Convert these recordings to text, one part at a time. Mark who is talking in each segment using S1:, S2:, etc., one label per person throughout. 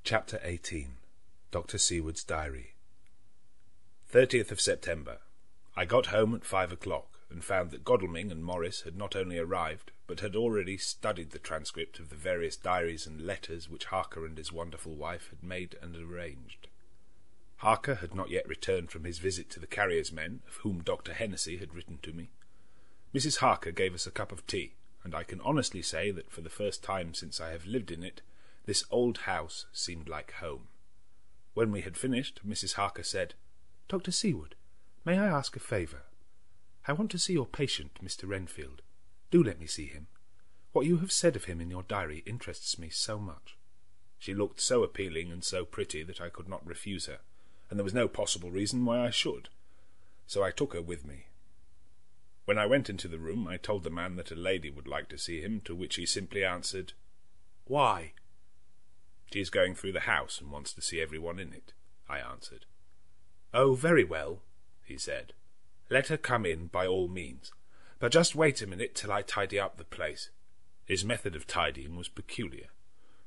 S1: Chapter 18. Dr. Seward's Diary. 30th of September. I got home at 5 o'clock, and found that Godalming and Morris had not only arrived, but had already studied the transcript of the various diaries and letters which Harker and his wonderful wife had made and arranged. Harker had not yet returned from his visit to the carrier's men, of whom Dr. Hennessy had written to me. Mrs. Harker gave us a cup of tea, and I can honestly say that for the first time since I have lived in it, this old house seemed like home. When we had finished, Mrs. Harker said, "Dr. Seward, may I ask a favour? I want to see your patient, Mr. Renfield. Do let me see him. What you have said of him in your diary interests me so much." She looked so appealing and so pretty that I could not refuse her, and there was no possible reason why I should. So I took her with me. When I went into the room, I told the man that a lady would like to see him, to which he simply answered, "Why?" "She is going through the house and wants to see everyone in it," I answered. "Oh, very well," he said. "Let her come in by all means, but just wait a minute till I tidy up the place." His method of tidying was peculiar.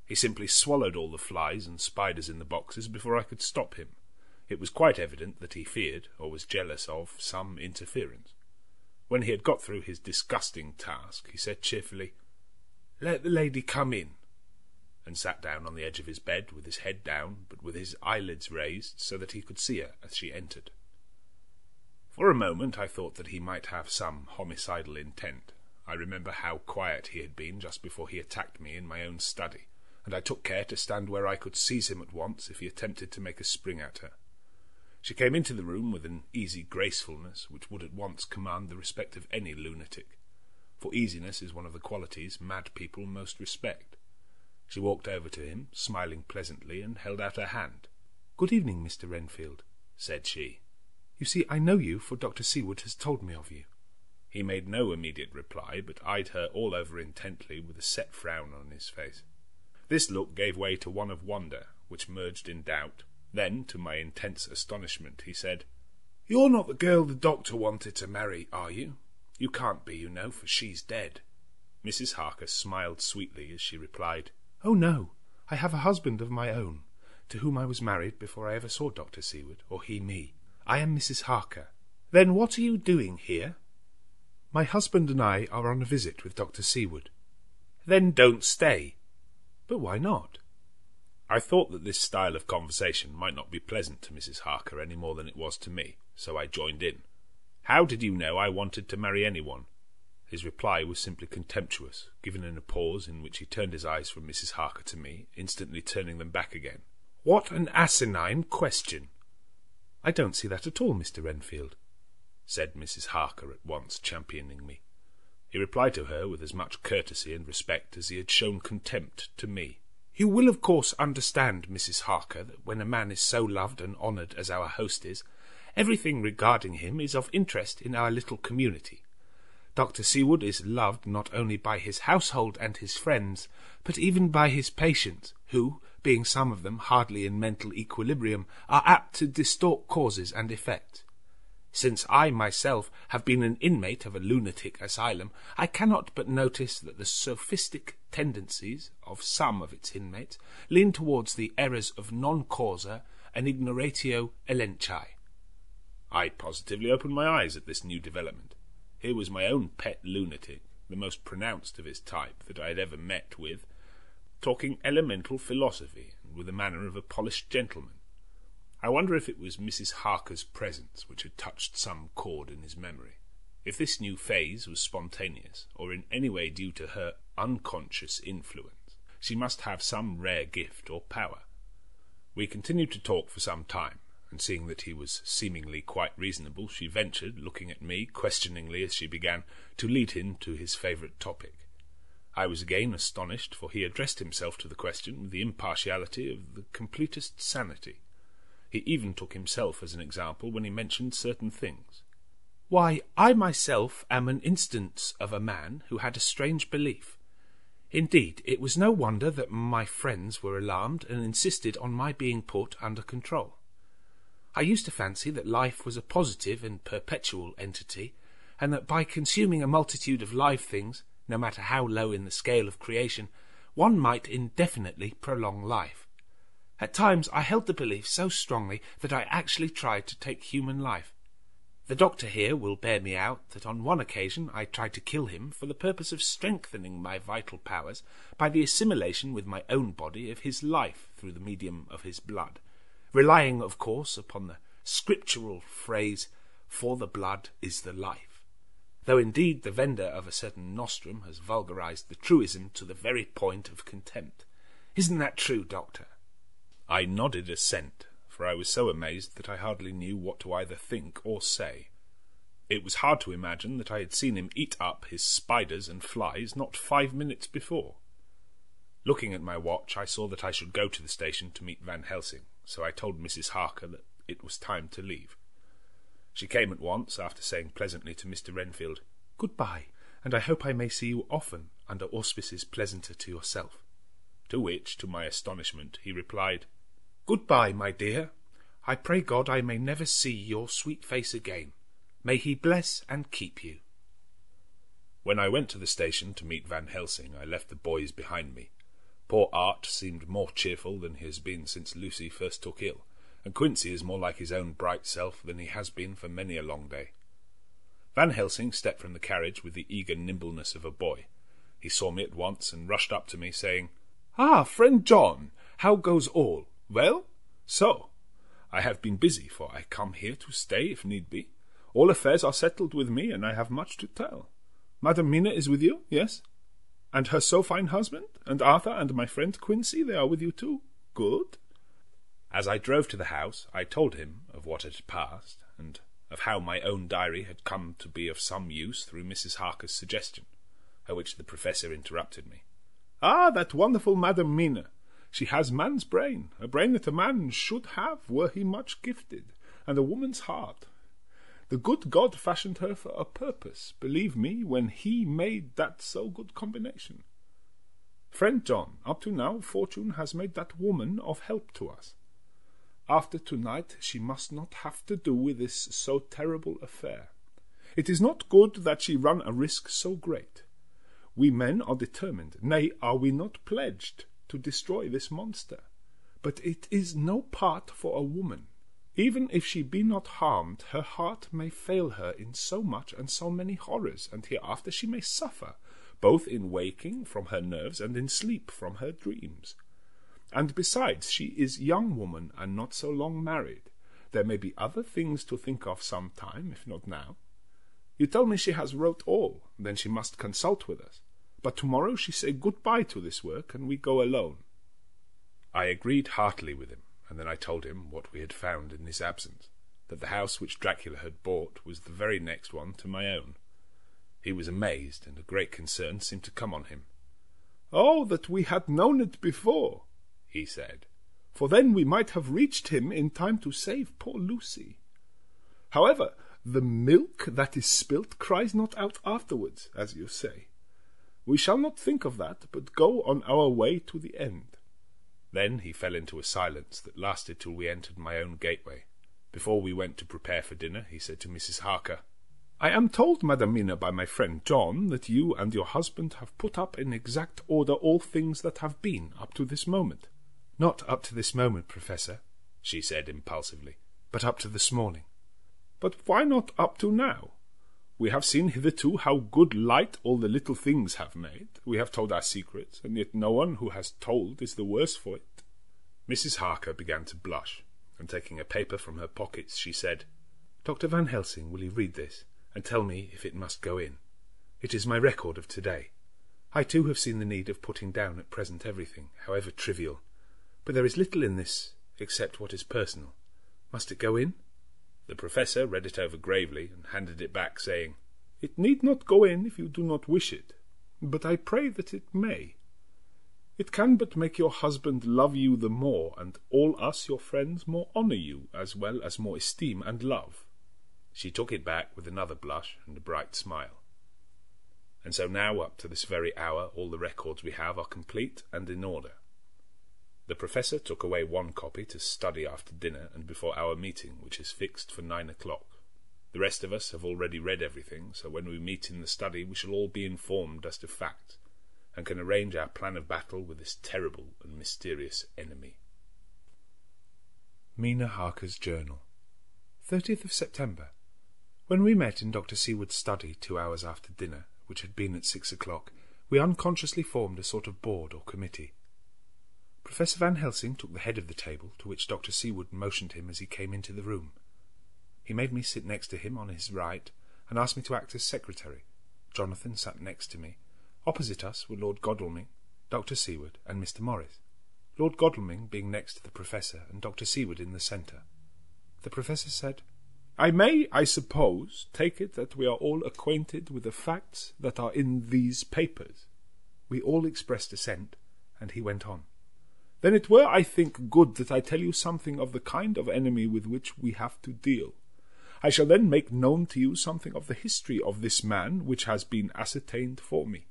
S1: He simply swallowed all the flies and spiders in the boxes before I could stop him. It was quite evident that he feared, or was jealous of, some interference. When he had got through his disgusting task, he said cheerfully, "Let the lady come in," and sat down on the edge of his bed with his head down, but with his eyelids raised so that he could see her as she entered. For a moment I thought that he might have some homicidal intent. I remember how quiet he had been just before he attacked me in my own study, and I took care to stand where I could seize him at once if he attempted to make a spring at her. She came into the room with an easy gracefulness which would at once command the respect of any lunatic, for easiness is one of the qualities mad people most respect. She walked over to him, smiling pleasantly, and held out her hand. "Good evening, Mr. Renfield," said she. "You see, I know you, for Dr. Seward has told me of you." He made no immediate reply, but eyed her all over intently with a set frown on his face. This look gave way to one of wonder, which merged in doubt. Then, to my intense astonishment, he said, "You're not the girl the doctor wanted to marry, are you? You can't be, you know, for she's dead." Mrs. Harker smiled sweetly as she replied, "Oh, no, I have a husband of my own, to whom I was married before I ever saw Dr. Seward, or he me. I am Mrs. Harker." "Then what are you doing here?" "My husband and I are on a visit with Dr. Seward." "Then don't stay." "But why not?" I thought that this style of conversation might not be pleasant to Mrs. Harker any more than it was to me, so I joined in. "How did you know I wanted to marry anyone?" His reply was simply contemptuous, given in a pause in which he turned his eyes from Mrs. Harker to me, instantly turning them back again. "What an asinine question!" "I don't see that at all, Mr. Renfield," said Mrs. Harker at once, championing me. He replied to her with as much courtesy and respect as he had shown contempt to me. "You will of course understand, Mrs. Harker, that when a man is so loved and honoured as our host is, everything regarding him is of interest in our little community. Dr. Seward is loved not only by his household and his friends, but even by his patients, who, being some of them hardly in mental equilibrium, are apt to distort causes and effects. Since I myself have been an inmate of a lunatic asylum, I cannot but notice that the sophistic tendencies of some of its inmates lean towards the errors of non causa and ignoratio elenchi." I positively opened my eyes at this new development. Here was my own pet lunatic, the most pronounced of his type that I had ever met with, talking elemental philosophy and with the manner of a polished gentleman. I wonder if it was Mrs. Harker's presence which had touched some chord in his memory. If this new phase was spontaneous, or in any way due to her unconscious influence, she must have some rare gift or power. We continued to talk for some time, and seeing that he was seemingly quite reasonable, she ventured, looking at me questioningly as she began, to lead him to his favourite topic. I was again astonished, for he addressed himself to the question with the impartiality of the completest sanity. He even took himself as an example when he mentioned certain things. "Why, I myself am an instance of a man who had a strange belief. Indeed, it was no wonder that my friends were alarmed and insisted on my being put under control. I used to fancy that life was a positive and perpetual entity, and that by consuming a multitude of live things, no matter how low in the scale of creation, one might indefinitely prolong life.
S2: At times I held the belief so strongly that I actually tried to take human life. The doctor here will bear me out that on one occasion I tried to kill him for the purpose of strengthening my vital powers by the assimilation with my own body of his life through the medium of his blood, relying, of course, upon the scriptural phrase, "For the blood is the life," though indeed the vendor of a certain nostrum has vulgarized the truism to the very point of contempt. Isn't that true, Doctor?
S1: I nodded assent, for I was so amazed that I hardly knew what to either think or say. It was hard to imagine that I had seen him eat up his spiders and flies not 5 minutes before. Looking at my watch, I saw that I should go to the station to meet Van Helsing, so I told Mrs. Harker that it was time to leave. She came at once, after saying pleasantly to Mr. Renfield,
S2: "Goodbye, and I hope I may see you often under auspices pleasanter to yourself."
S1: To which, to my astonishment, he replied,
S2: "Goodbye, my dear. I pray God I may never see your sweet face again. May he bless and keep you."
S1: When I went to the station to meet Van Helsing, I left the boys behind me. Poor Art seemed more cheerful than he has been since Lucy first took ill, and Quincy is more like his own bright self than he has been for many a long day. Van Helsing stepped from the carriage with the eager nimbleness of a boy. He saw me at once and rushed up to me, saying,
S2: "Ah, friend John, how goes all? Well?
S1: "So, I have been busy, for I come here to stay if need be. All affairs are settled with me, and I have much to tell. Madam Mina is with you, yes? And her so fine husband, and Arthur, and my friend Quincy, they are with you too? Good." As I drove to the house, I told him of what had passed, and of how my own diary had come to be of some use through Mrs. Harker's suggestion, at which the Professor interrupted me. "Ah, that wonderful Madam Mina! She has man's brain, a brain that a man should have were he much gifted, and a woman's heart. The good God fashioned her for a purpose, believe me, when he made that so good combination. Friend John, up to now fortune has made that woman of help to us. After tonight she must not have to do with this so terrible affair. It is not good that she run a risk so great. We men are determined, nay, are we not pledged, to destroy this monster? But it is no part for a woman. Even if she be not harmed, her heart may fail her in so much and so many horrors, and hereafter she may suffer, both in waking from her nerves and in sleep from her dreams. And besides, she is young woman and not so long married. There may be other things to think of some time, if not now. You tell me she has wrote all, then she must consult with us. But tomorrow she say good-bye to this work, and we go alone." I agreed heartily with him, and then I told him what we had found in his absence, that the house which Dracula had bought was the very next one to my own. He was amazed, and a great concern seemed to come on him. "Oh, that we had known it before," he said, "for then we might have reached him in time to save poor Lucy. However, the milk that is spilt cries not out afterwards, as you say. We shall not think of that, but go on our way to the end." Then he fell into a silence that lasted till we entered my own gateway. Before we went to prepare for dinner, he said to Mrs. Harker, "I am told, Madam Mina, by my friend John, that you and your husband have put up in exact order all things that have been up to this moment."
S2: "Not up to this moment, Professor," she said impulsively, "but up to this morning."
S1: "But why not up to now? We have seen hitherto how good light all the little things have made. We have told our secrets, and yet no one who has told is the worse for it." Mrs. Harker began to blush, and taking a paper from her pockets, she said,
S2: "Dr. Van Helsing, will you read this, and tell me if it must go in? It is my record of today. I too have seen the need of putting down at present everything, however trivial, but there is little in this except what is personal. Must it go in?"
S1: The Professor read it over gravely and handed it back, saying, "It need not go in if you do not wish it, but I pray that it may. It can but make your husband love you the more, and all us, your friends, more honour you, as well as more esteem and love." She took it back with another blush and a bright smile. And so now, up to this very hour, all the records we have are complete and in order. The Professor took away one copy to study after dinner and before our meeting, which is fixed for 9 o'clock. The rest of us have already read everything, so when we meet in the study we shall all be informed as to facts, and can arrange our plan of battle with this terrible and mysterious enemy.
S2: Mina Harker's Journal. 30th of September. When we met in Dr. Seward's study 2 hours after dinner, which had been at 6 o'clock, we unconsciously formed a sort of board or committee. Professor Van Helsing took the head of the table, to which Dr. Seward motioned him as he came into the room. He made me sit next to him on his right, and asked me to act as secretary. Jonathan sat next to me. Opposite us were Lord Godalming, Dr. Seward, and Mr. Morris. Lord Godalming being next to the Professor, and Dr. Seward in the centre. The Professor said, "I may, I suppose, take it that we are all acquainted with the facts that are in these papers." We all expressed assent, and he went on. "Then it were, I think, good that I tell you something of the kind of enemy with which we have to deal. I shall then make known to you something of the history of this man which has been ascertained for me.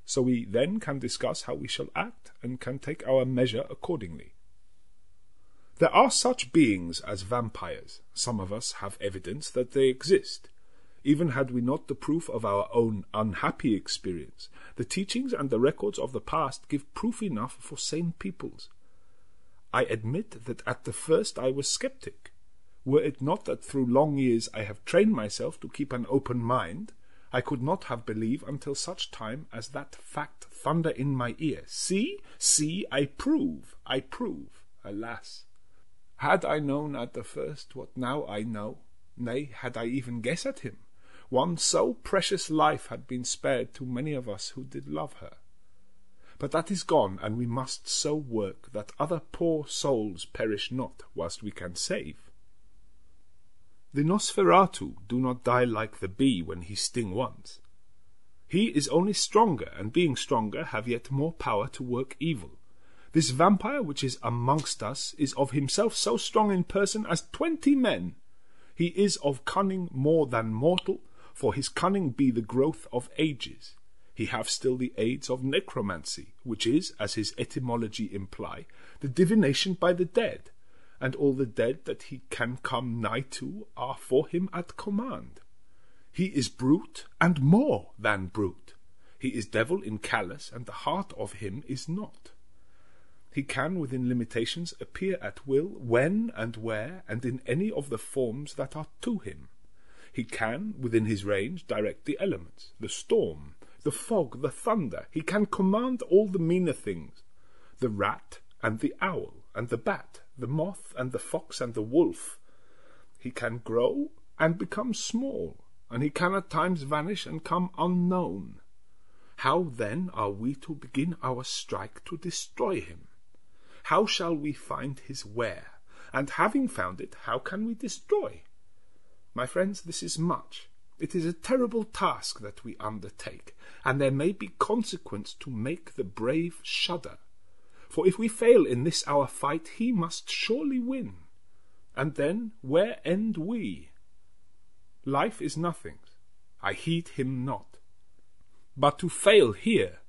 S2: So we then can discuss how we shall act, and can take our measure accordingly. There are such beings as vampires. Some of us have evidence that they exist. Even had we not the proof of our own unhappy experience, the teachings and the records of the past give proof enough for sane peoples. I admit that at the first I was sceptic. Were it not that through long years I have trained myself to keep an open mind, I could not have believed until such time as that fact thunder in my ear. See, I prove. Alas! Had I known at the first what now I know, nay, had I even guessed at him, one so precious life had been spared to many of us who did love her. But that is gone, and we must so work that other poor souls perish not whilst we can save. The Nosferatu do not die like the bee when he sting once. He is only stronger, and being stronger have yet more power to work evil. This vampire which is amongst us is of himself so strong in person as 20 men. He is of cunning more than mortal, for his cunning be the growth of ages. He have still the aids of necromancy, which is, as his etymology imply, the divination by the dead, and all the dead that he can come nigh to are for him at command. He is brute, and more than brute. He is devil in callous, and the heart of him is not. He can, within limitations, appear at will, when and where, and in any of the forms that are to him. He can, within his range, direct the elements, the storm, the fog, the thunder. He can command all the meaner things, the rat and the owl and the bat, the moth and the fox and the wolf. He can grow and become small, and he can at times vanish and come unknown. How then are we to begin our strike to destroy him? How shall we find his where? And having found it, how can we destroy? My friends, this is much. It is a terrible task that we undertake, and there may be consequence to make the brave shudder. For if we fail in this our fight, he must surely win. And then where end we? Life is nothing. I heed him not. But to fail here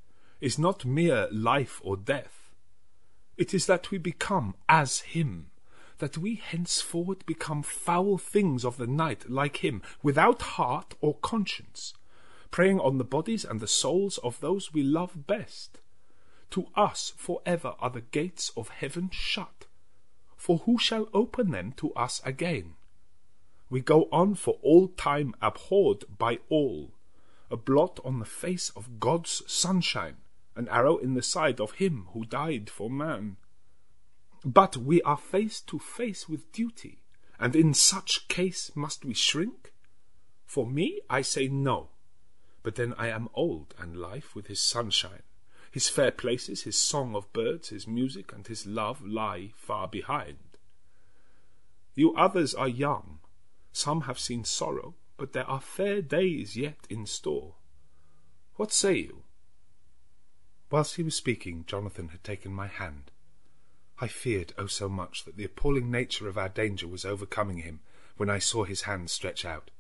S2: is not mere life or death. It is that we become as him, that we henceforward become foul things of the night like him, without heart or conscience, preying on the bodies and the souls of those we love best. To us forever are the gates of heaven shut, for who shall open them to us again? We go on for all time abhorred by all, a blot on the face of God's sunshine, an arrow in the side of him who died for man. But we are face to face with duty, and in such case must we shrink? For me, I say no, but then I am old, and life with his sunshine, his fair places, his song of birds, his music, and his love lie far behind. You others are young, some have seen sorrow, but there are fair days yet in store. What say you?" Whilst he was speaking, Jonathan had taken my hand. I feared, oh so much, that the appalling nature of our danger was overcoming him when I saw his hand stretch out.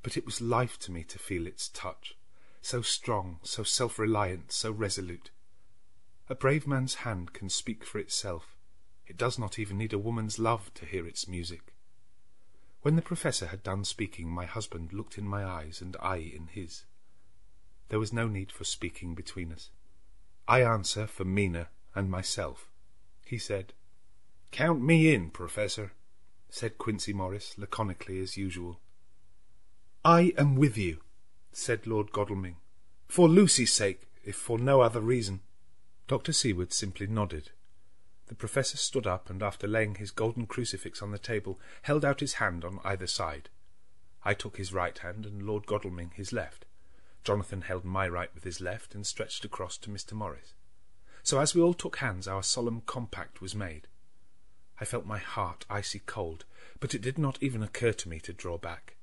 S2: But it was life to me to feel its touch, so strong, so self-reliant, so resolute. A brave man's hand can speak for itself. It does not even need a woman's love to hear its music. When the Professor had done speaking, my husband looked in my eyes and I in his. There was no need for speaking between us. I answer for Mina and myself. He said, "Count me in, Professor," said Quincey Morris, laconically as usual. "I am with you," said Lord Godalming, "for Lucy's sake, if for no other reason." Dr. Seward simply nodded. The Professor stood up, and after laying his golden crucifix on the table, held out his hand on either side. I took his right hand, and Lord Godalming his left. Jonathan held my right with his left, and stretched across to Mr. Morris. So as we all took hands, our solemn compact was made. I felt my heart icy cold, but it did not even occur to me to draw back.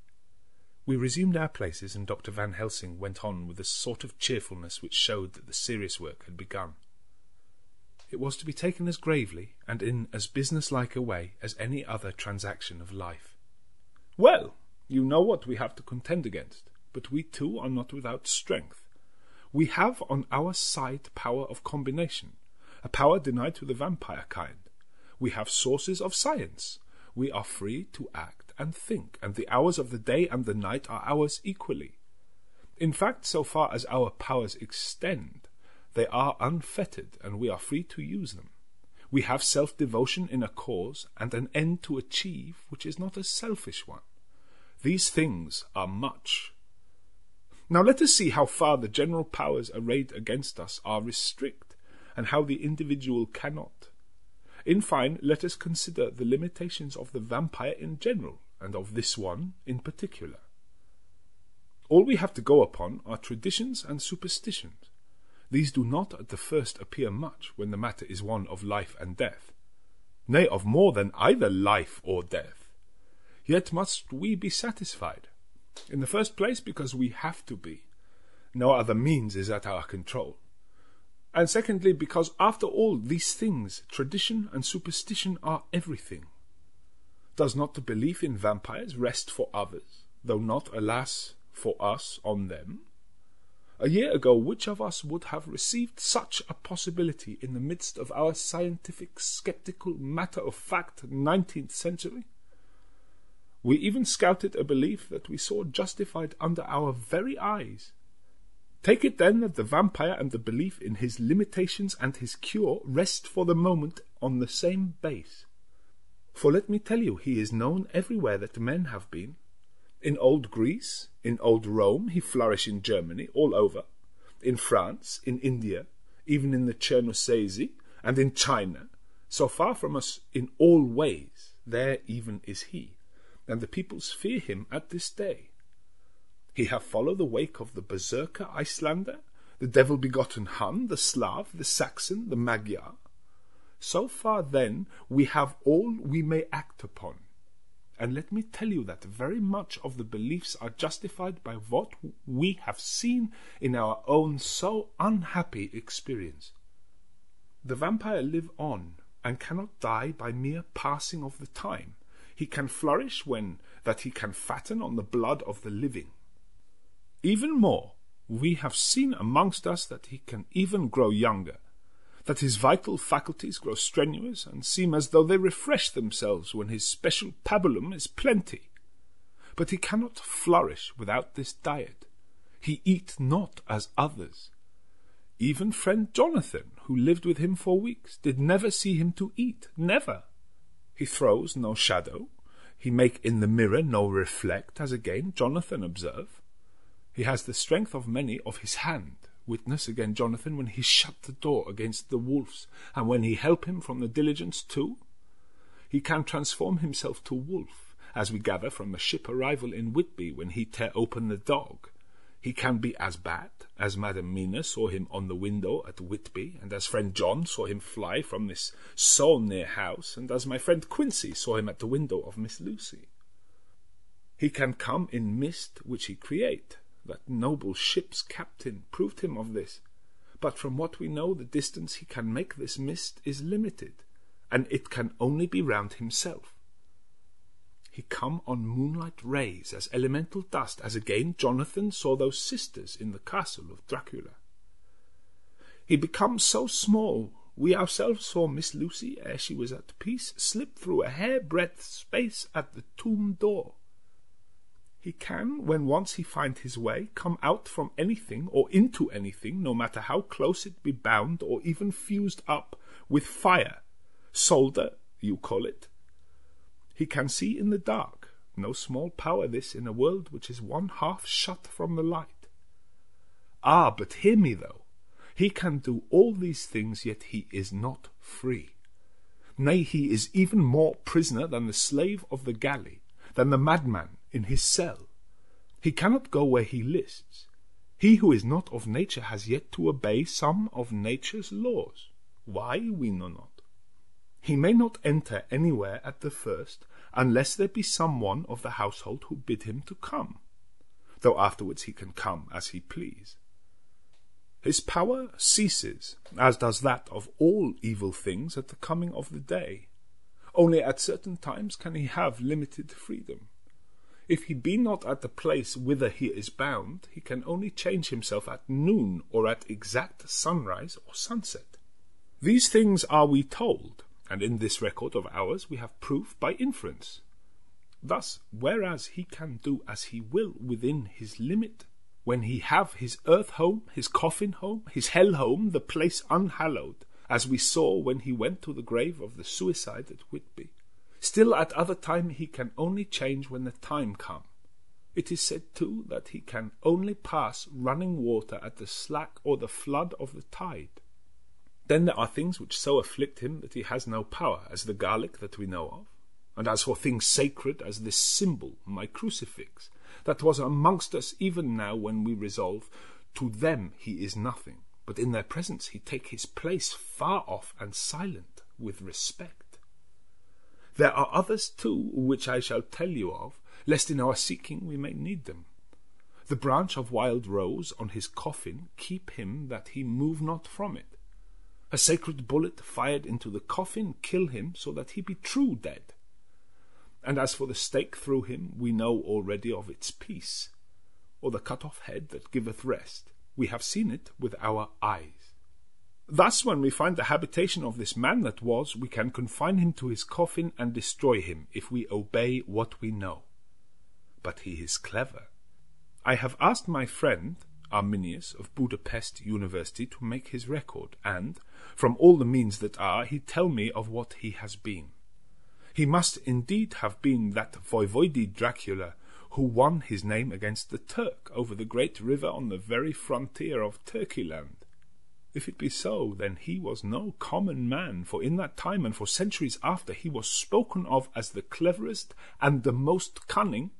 S2: We resumed our places, and Dr. Van Helsing went on with a sort of cheerfulness which showed that the serious work had begun. It was to be taken as gravely and in as business-like a way as any other transaction of life. "Well, you know what we have to contend against, but we too are not without strength. We have on our side power of combination, a power denied to the vampire kind. We have sources of science. We are free to act and think, and the hours of the day and the night are ours equally. In fact, so far as our powers extend, they are unfettered, and we are free to use them. We have self-devotion in a cause, and an end to achieve which is not a selfish one. These things are much. Now let us see how far the general powers arrayed against us are restrict, and how the individual cannot. In fine, let us consider the limitations of the vampire in general, and of this one in particular. All we have to go upon are traditions and superstitions. These do not at the first appear much when the matter is one of life and death, nay, of more than either life or death. Yet must we be satisfied. In the first place, because we have to be. No other means is at our control. And secondly, because after all these things, tradition and superstition are everything. Does not the belief in vampires rest for others, though not, alas, for us on them? A year ago, which of us would have received such a possibility in the midst of our scientific, sceptical, matter-of-fact 19th century? We even scouted a belief that we saw justified under our very eyes. Take it then that the vampire and the belief in his limitations and his cure rest for the moment on the same base. For let me tell you, he is known everywhere that men have been. In old Greece, in old Rome, he flourished in Germany, all over, in France, in India, even in the Chernobyl, and in China. So far from us in all ways, there even is he, and the peoples fear him at this day. He have followed the wake of the berserker Icelander, the devil-begotten Hun, the Slav, the Saxon, the Magyar. So far, then, we have all we may act upon. And let me tell you that very much of the beliefs are justified by what we have seen in our own so unhappy experience. The vampire live on, and cannot die by mere passing of the time. He can flourish when that he can fatten on the blood of the living. Even more, we have seen amongst us that he can even grow younger, that his vital faculties grow strenuous and seem as though they refresh themselves when his special pabulum is plenty. But he cannot flourish without this diet. He eat not as others. Even friend Jonathan, who lived with him for weeks, did never see him to eat, never. He throws no shadow, he make in the mirror no reflect, as again Jonathan observe. He has the strength of many of his hand. Witness again Jonathan when he shut the door against the wolves, and when he help him from the diligence too. He can transform himself to wolf, as we gather from a ship arrival in Whitby when he tear open the dog. He can be as bad, as Madam Mina saw him on the window at Whitby, and as friend John saw him fly from this so near house, and as my friend Quincey saw him at the window of Miss Lucy. He can come in mist which he create. That noble ship's captain proved him of this. But from what we know, the distance he can make this mist is limited, and it can only be round himself. He come on moonlight rays as elemental dust, as again Jonathan saw those sisters in the castle of Dracula. He becomes so small, we ourselves saw Miss Lucy, ere she was at peace, slip through a hair-breadth space at the tomb door. He can, when once he find his way, come out from anything or into anything, no matter how close it be bound or even fused up with fire, solder
S3: you call it. He can see in the dark, no small power this in a world which is one half shut from the light. Ah, but hear me though, he can do all these things, yet he is not free. Nay, he is even more prisoner than the slave of the galley, than the madman in his cell. He cannot go where he lists. He who is not of nature has yet to obey some of nature's laws. Why, we know not. He may not enter anywhere at the first, unless there be some one of the household who bid him to come, though afterwards he can come as he please. His power ceases, as does that of all evil things, at the coming of the day. Only at certain times can he have limited freedom. If he be not at the place whither he is bound, he can only change himself at noon or at exact sunrise or sunset. These things are we told, and in this record of ours we have proof by inference. Thus, whereas he can do as he will within his limit, when he have his earth home, his coffin home, his hell home, the place unhallowed, as we saw when he went to the grave of the suicide at Whitby, still at other time he can only change when the time come. It is said too that he can only pass running water at the slack or the flood of the tide. Then there are things which so afflict him that he has no power, as the garlic that we know of, and as for things sacred as this symbol, my crucifix, that was amongst us even now when we resolve, to them he is nothing, but in their presence he take his place far off and silent with respect. There are others too, which I shall tell you of, lest in our seeking we may need them. The branch of wild rose on his coffin keep him that he move not from it. A sacred bullet fired into the coffin kill him so that he be true dead. And as for the stake through him, we know already of its peace, or the cut-off head that giveth rest. We have seen it with our eyes. Thus, when we find the habitation of this man that was, we can confine him to his coffin and destroy him, if we obey what we know. But he is clever. I have asked my friend Arminius of Budapest University to make his record, and, from all the means that are, he tell me of what he has been. He must indeed have been that Voivode Dracula who won his name against the Turk over the great river on the very frontier of Turkeyland. If it be so, then he was no common man, for in that time and for centuries after he was spoken of as the cleverest and the most cunning,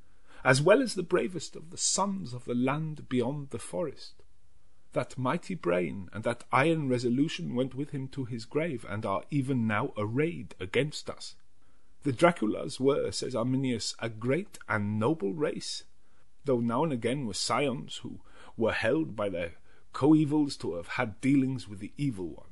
S3: as well as the bravest of the sons of the land beyond the forest. That mighty brain and that iron resolution went with him to his grave, and are even now arrayed against us. The Draculas were, says Arminius, a great and noble race, though now and again were scions who were held by their coevals to have had dealings with the evil one.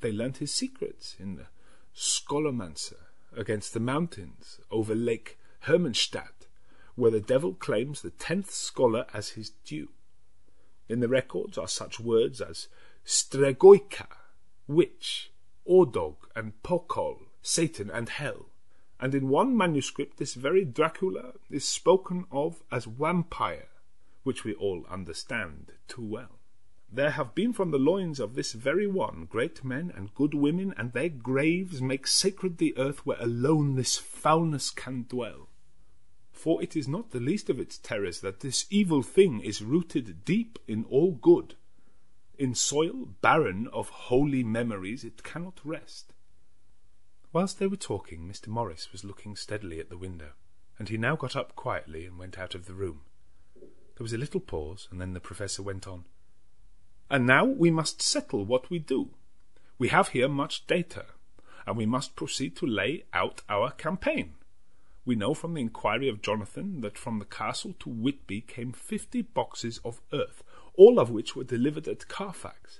S3: They learnt his secrets in the Scolomancer against the mountains over Lake Hermannstadt, where the devil claims the 10th scholar as his due. In the records are such words as Stregoica, witch, Ordog and Pokol, Satan and hell. And in one manuscript this very Dracula is spoken of as vampire, which we all understand too well. There have been from the loins of this very one great men and good women, and their graves make sacred the earth where alone this foulness can dwell. For it is not the least of its terrors that this evil thing is rooted deep in all good. In soil barren of holy memories it cannot rest. Whilst they were talking, Mr. Morris was looking steadily at the window, and he now got up quietly and went out of the room. There was a little pause, and then the Professor went on. And now we must settle what we do. We have here much data, and we must proceed to lay out our campaign. We know from the inquiry of Jonathan that from the castle to Whitby came 50 boxes of earth, all of which were delivered at Carfax.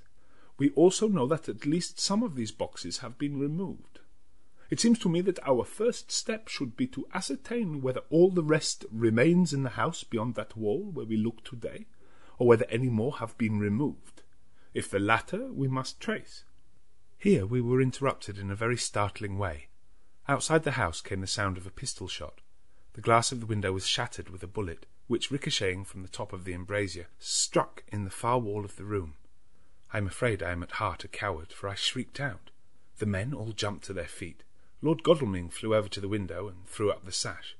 S3: We also know that at least some of these boxes have been removed. It seems to me that our first step should be to ascertain whether all the rest remains in the house beyond that wall where we look today, or whether any more have been removed. If the latter, we must trace. Here we were interrupted in a very startling way. Outside the house came the sound of a pistol shot. The glass of the window was shattered with a bullet, which, ricocheting from the top of the embrasure, struck in the far wall of the room. I am afraid I am at heart a coward, for I shrieked out. The men all jumped to their feet.
S2: Lord Godalming flew over to the window and threw up the sash.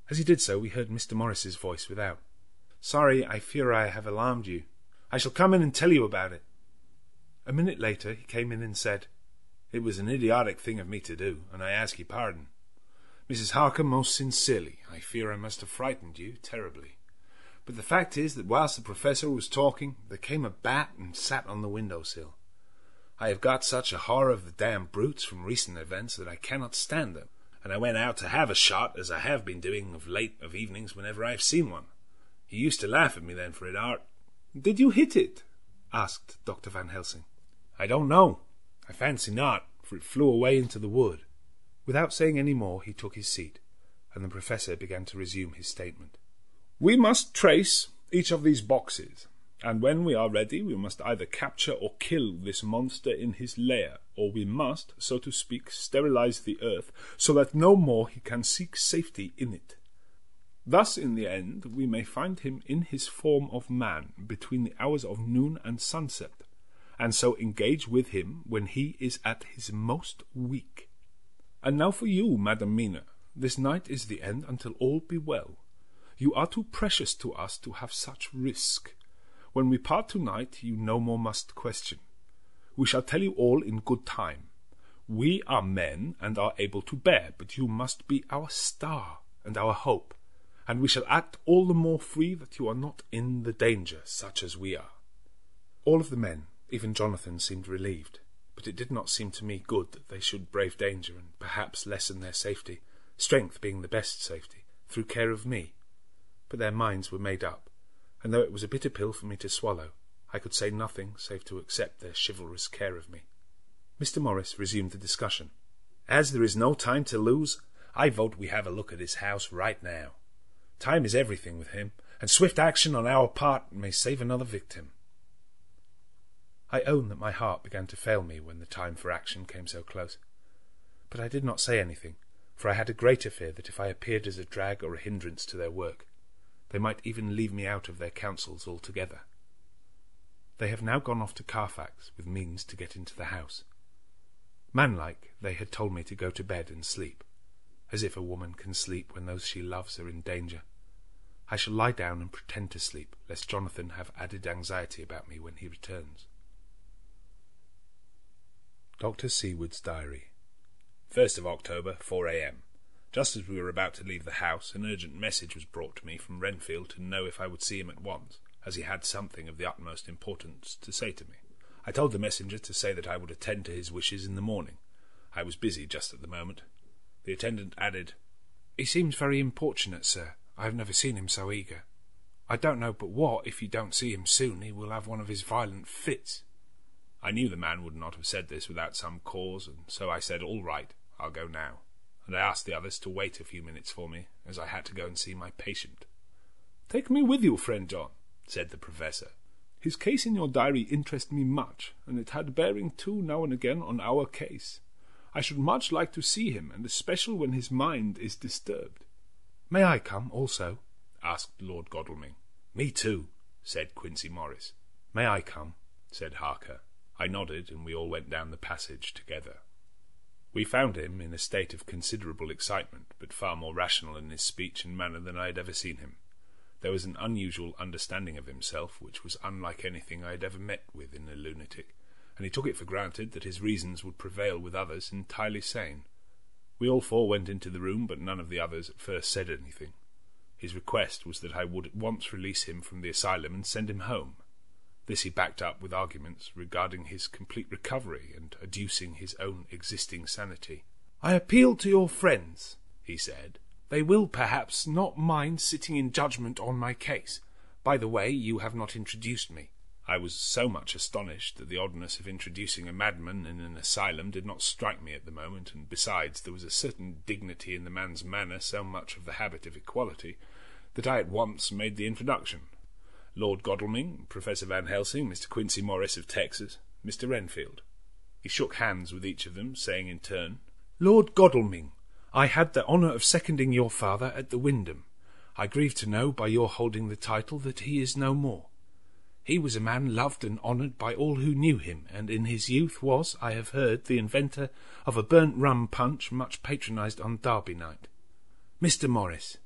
S2: As he did so, we heard Mr. Morris's voice without. "Sorry, I fear I have alarmed you. I shall come in and tell you about it." A minute later he came in and said, "It was an idiotic thing of me to do, and I ask your pardon. Mrs. Harker, most sincerely, I fear I must have frightened you terribly. But the fact is that whilst the Professor was talking, there came a bat and sat on the window-sill. I have got such a horror of the damned brutes from recent events that I cannot stand them, and I went out to have a shot, as I have been doing of late of evenings whenever I have seen one. You used to laugh at me then for it, Art."
S3: "Did you hit it?" asked Dr. Van Helsing.
S2: "I don't know. I fancy not, for it flew away into the wood."
S3: Without saying any more, he took his seat, and the Professor began to resume his statement. "We must trace each of these boxes, and when we are ready we must either capture or kill this monster in his lair, or we must, so to speak, sterilize the earth, so that no more he can seek safety in it. Thus, in the end, we may find him in his form of man between the hours of noon and sunset, and so engage with him when he is at his most weak. And now for you, Madam Mina. This night is the end until all be well. You are too precious to us to have such risk. When we part tonight, you no more must question. We shall tell you all in good time. We are men and are able to bear, but you must be our star and our hope, and we shall act all the more free that you are not in the danger, such as we are." All of the men, even Jonathan, seemed relieved, but it did not seem to me good that they should brave danger and perhaps lessen their safety, strength being the best safety, through care of me. But their minds were made up, and though it was a bitter pill for me to swallow, I could say nothing save to accept their chivalrous care of me. Mr. Morris resumed the discussion.
S1: "As there is no time to lose, I vote we have a look at his house right now. Time is everything with him, and swift action on our part may save another victim."
S2: I own that my heart began to fail me when the time for action came so close. But I did not say anything, for I had a greater fear that if I appeared as a drag or a hindrance to their work, they might even leave me out of their counsels altogether. They have now gone off to Carfax with means to get into the house. Manlike, they had told me to go to bed and sleep, as if a woman can sleep when those she loves are in danger. I shall lie down and pretend to sleep, lest Jonathan have added anxiety about me when he returns.
S1: Dr. Seward's Diary. 1st of October, 4 a.m. Just as we were about to leave the house, an urgent message was brought to me from Renfield to know if I would see him at once, as he had something of the utmost importance to say to me. I told the messenger to say that I would attend to his wishes in the morning. I was busy just at the moment. The attendant added,
S2: "He seems very importunate, sir. I have never seen him so eager. I don't know but what, if you don't see him soon, he will have one of his violent fits."
S1: I knew the man would not have said this without some cause, and so I said, "All right, I'll go now," and I asked the others to wait a few minutes for me, as I had to go and see my patient.
S3: "Take me with you, friend John,"
S1: said the Professor.
S3: "His case in your diary interests me much, and it had bearing too now and again on our case. I should much like to see him, and especially when his mind is disturbed."
S2: "May I come also?"
S1: asked Lord Godalming. "Me too," said Quincy Morris.
S2: "May I come?"
S1: said Harker. I nodded, and we all went down the passage together. We found him in a state of considerable excitement, but far more rational in his speech and manner than I had ever seen him. There was an unusual understanding of himself, which was unlike anything I had ever met with in a lunatic, and he took it for granted that his reasons would prevail with others entirely sane. We all four went into the room, but none of the others at first said anything. His request was that I would at once release him from the asylum and send him home. This he backed up with arguments regarding his complete recovery and adducing his own existing sanity.
S2: "I appeal to your friends," he said. "They will perhaps not mind sitting in judgment on my case. By the way, you have not introduced me."
S1: I was so much astonished that the oddness of introducing a madman in an asylum did not strike me at the moment, and besides there was a certain dignity in the man's manner, so much of the habit of equality, that I at once made the introduction. Lord Godalming, Professor Van Helsing, Mr. Quincy Morris of Texas, Mr. Renfield. He shook hands with each of them, saying in turn,
S2: "Lord Godalming, I had the honour of seconding your father at the Wyndham. I grieve to know by your holding the title that he is no more. He was a man loved and honoured by all who knew him, and in his youth was, I have heard, the inventor of a burnt rum punch much patronised on Derby night. Mr. Morris,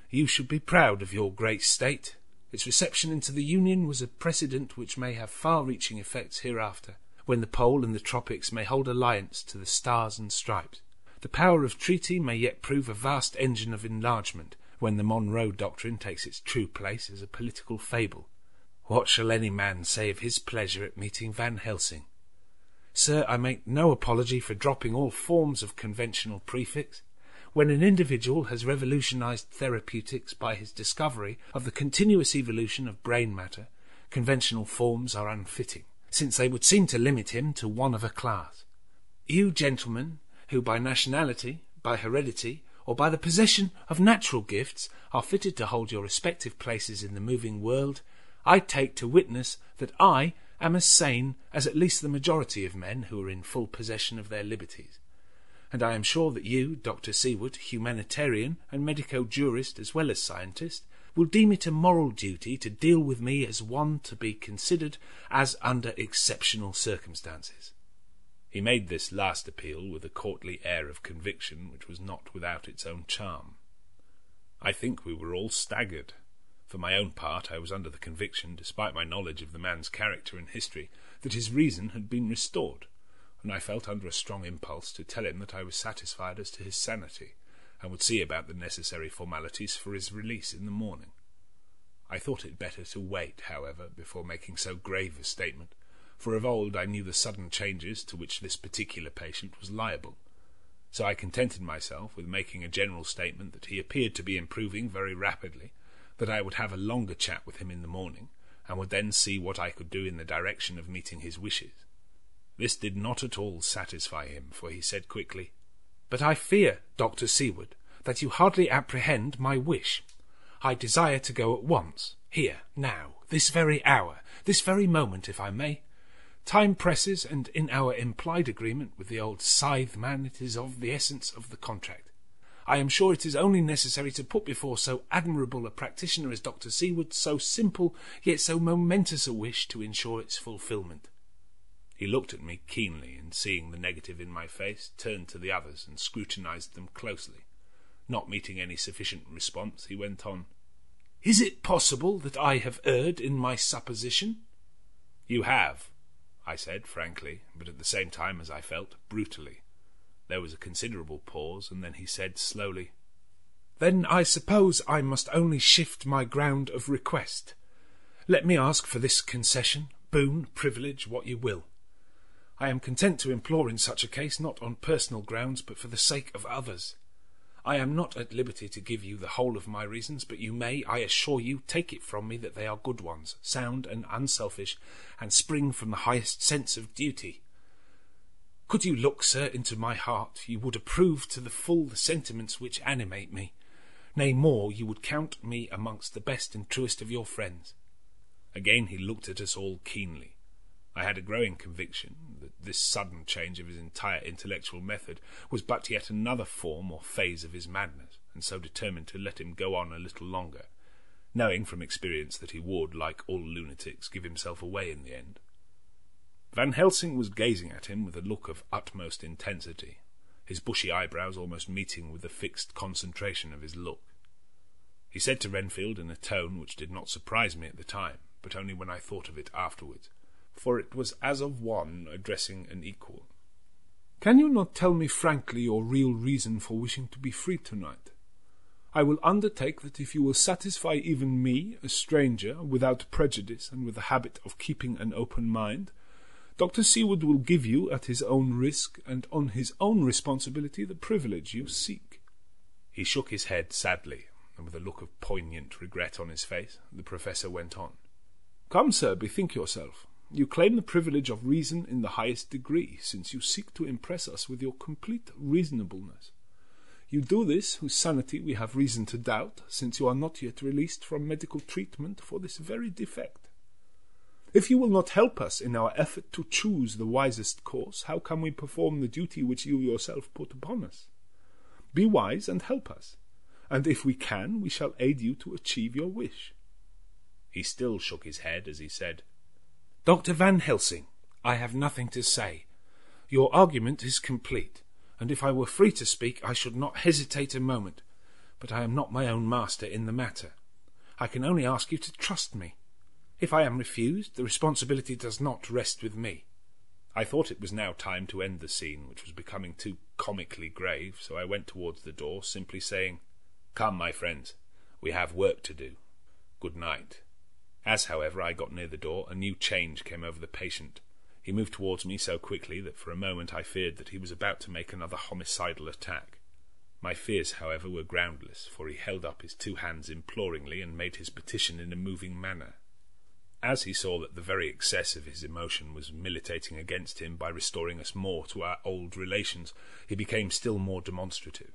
S2: you should be proud of your great state. Its reception into the Union was a precedent which may have far-reaching effects hereafter, when the pole and the tropics may hold alliance to the stars and stripes. The power of treaty may yet prove a vast engine of enlargement, when the Monroe Doctrine takes its true place as a political fable. What shall any man say of his pleasure at meeting Van Helsing? Sir, I make no apology for dropping all forms of conventional prefix. When an individual has revolutionized therapeutics by his discovery of the continuous evolution of brain matter, conventional forms are unfitting, since they would seem to limit him to one of a class. You gentlemen, who by nationality, by heredity, or by the possession of natural gifts are fitted to hold your respective places in the moving world, I take to witness that I am as sane as at least the majority of men who are in full possession of their liberties. And I am sure that you, Dr. Seward, humanitarian and medico-jurist as well as scientist, will deem it a moral duty to deal with me as one to be considered as under exceptional circumstances. He made this last appeal with a courtly air of conviction which was not without its own charm. I think we were all staggered. For my own part, I was under the conviction, despite my knowledge of the man's character and history, that his reason had been restored, and I felt under a strong impulse to tell him that I was satisfied as to his sanity, and would see about the necessary formalities for his release in the morning. I thought it better to wait, however, before making so grave a statement, for of old I knew the sudden changes to which this particular patient was liable. So I contented myself with making a general statement that he appeared to be improving very rapidly, that I would have a longer chat with him in the morning, and would then see what I could do in the direction of meeting his wishes. This did not at all satisfy him, for he said quickly, "But I fear, Dr. Seward, that you hardly apprehend my wish. I desire to go at once, here, now, this very hour, this very moment, if I may. Time presses, and in our implied agreement with the old scythe man it is of the essence of the contract. I am sure it is only necessary to put before so admirable a practitioner as Dr. Seward so simple yet so momentous a wish to ensure its fulfilment." He looked at me keenly, and seeing the negative in my face, turned to the others and scrutinized them closely. Not meeting any sufficient response, he went on, "Is it possible that I have erred in my supposition?" "You have," I said frankly, but at the same time, as I felt, brutally. There was a considerable pause, and then he said slowly, "Then I suppose I must only shift my ground of request. Let me ask for this concession, boon, privilege, what you will. I am content to implore in such a case not on personal grounds, but for the sake of others. I am not at liberty to give you the whole of my reasons, but you may, I assure you, take it from me that they are good ones, sound and unselfish, and spring from the highest sense of duty. Could you look, sir, into my heart, you would approve to the full the sentiments which animate me. Nay, more, you would count me amongst the best and truest of your friends." Again he looked at us all keenly. I had a growing conviction that this sudden change of his entire intellectual method was but yet another form or phase of his madness, and so determined to let him go on a little longer, knowing from experience that he would, like all lunatics, give himself away in the end. Van Helsing was gazing at him with a look of utmost intensity, his bushy eyebrows almost meeting with the fixed concentration of his look. He said to Renfield in a tone which did not surprise me at the time, but only when I thought of it afterwards, for it was as of one addressing an equal, "Can you not tell me frankly your real reason for wishing to be free tonight? I will undertake that if you will satisfy even me, a stranger, without prejudice and with the habit of keeping an open mind, Dr. Seward will give you, at his own risk and on his own responsibility, the privilege you seek." He shook his head sadly, and with a look of poignant regret on his face, the Professor went on, "Come, sir, bethink yourself. You claim the privilege of reason in the highest degree, since you seek to impress us with your complete reasonableness. You do this, whose sanity we have reason to doubt, since you are not yet released from medical treatment for this very defect. If you will not help us in our effort to choose the wisest course, how can we perform the duty which you yourself put upon us? Be wise and help us, and if we can, we shall aid you to achieve your wish." He still shook his head as he said, Dr. Van Helsing, I have nothing to say. Your argument is complete, and if I were free to speak, I should not hesitate a moment. But I am not my own master in the matter. I can only ask you to trust me. If I am refused, the responsibility does not rest with me."
S1: I thought it was now time to end the scene, which was becoming too comically grave, so I went towards the door, simply saying, "Come, my friends, we have work to do. Good night." As, however, I got near the door, a new change came over the patient. He moved towards me so quickly that for a moment I feared that he was about to make another homicidal attack. My fears, however, were groundless, for he held up his 2 hands imploringly and made his petition in a moving manner. As he saw that the very excess of his emotion was militating against him by restoring us more to our old relations, he became still more demonstrative.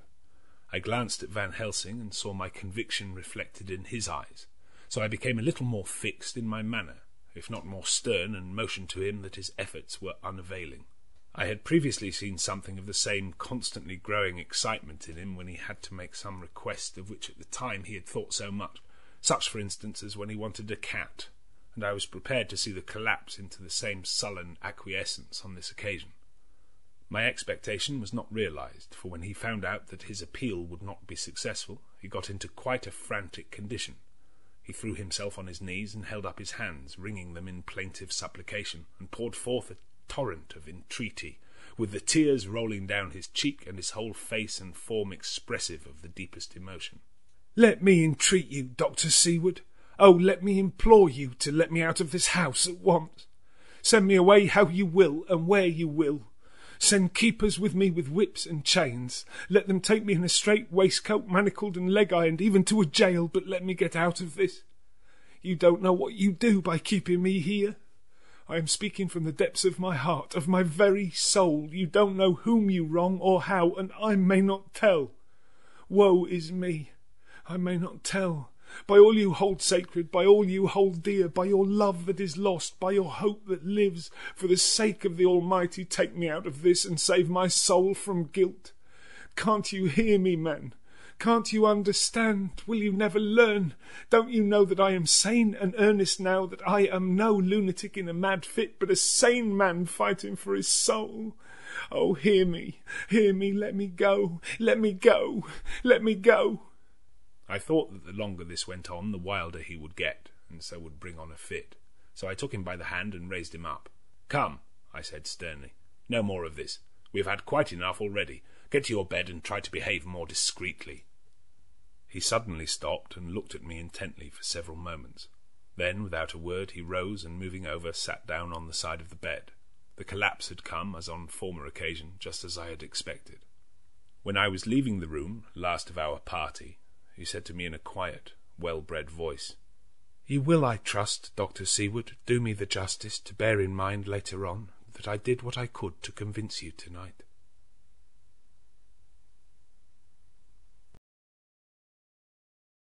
S1: I glanced at Van Helsing and saw my conviction reflected in his eyes, so I became a little more fixed in my manner, if not more stern, and motioned to him that his efforts were unavailing. I had previously seen something of the same constantly growing excitement in him when he had to make some request of which at the time he had thought so much, such, for instance, as when he wanted a cat, and I was prepared to see the collapse into the same sullen acquiescence on this occasion. My expectation was not realized, for when he found out that his appeal would not be successful, he got into quite a frantic condition. He threw himself on his knees and held up his hands, wringing them in plaintive supplication, and poured forth a torrent of entreaty, with the tears rolling down his cheek and his whole face and form expressive of the deepest emotion.
S3: "Let me entreat you, Dr. Seward. Oh, let me implore you to let me out of this house at once. Send me away how you will and where you will. Send keepers with me with whips and chains. Let them take me in a strait waistcoat, manacled and leg-ironed, even to a jail, but let me get out of this. You don't know what you do by keeping me here. I am speaking from the depths of my heart, of my very soul. You don't know whom you wrong or how, and I may not tell. Woe is me! I may not tell. By all you hold sacred, by all you hold dear, by your love that is lost, by your hope that lives, for the sake of the Almighty, take me out of this and save my soul from guilt. Can't you hear me, man? Can't you understand? Will you never learn? Don't you know that I am sane and earnest now, that I am no lunatic in a mad fit, but a sane man fighting for his soul? Oh, hear me, let me go, let me go, let me go."
S1: I thought that the longer this went on, the wilder he would get, and so would bring on a fit. So I took him by the hand and raised him up. "Come," I said sternly, "no more of this. We have had quite enough already. Get to your bed and try to behave more discreetly." He suddenly stopped and looked at me intently for several moments. Then, without a word, he rose and, moving over, sat down on the side of the bed. The collapse had come, as on former occasion, just as I had expected. When I was leaving the room, last of our party, he said to me in a quiet, well-bred voice,
S2: "You will, I trust, Dr. Seward, do me the justice to bear in mind later on that I did what I could to convince you tonight.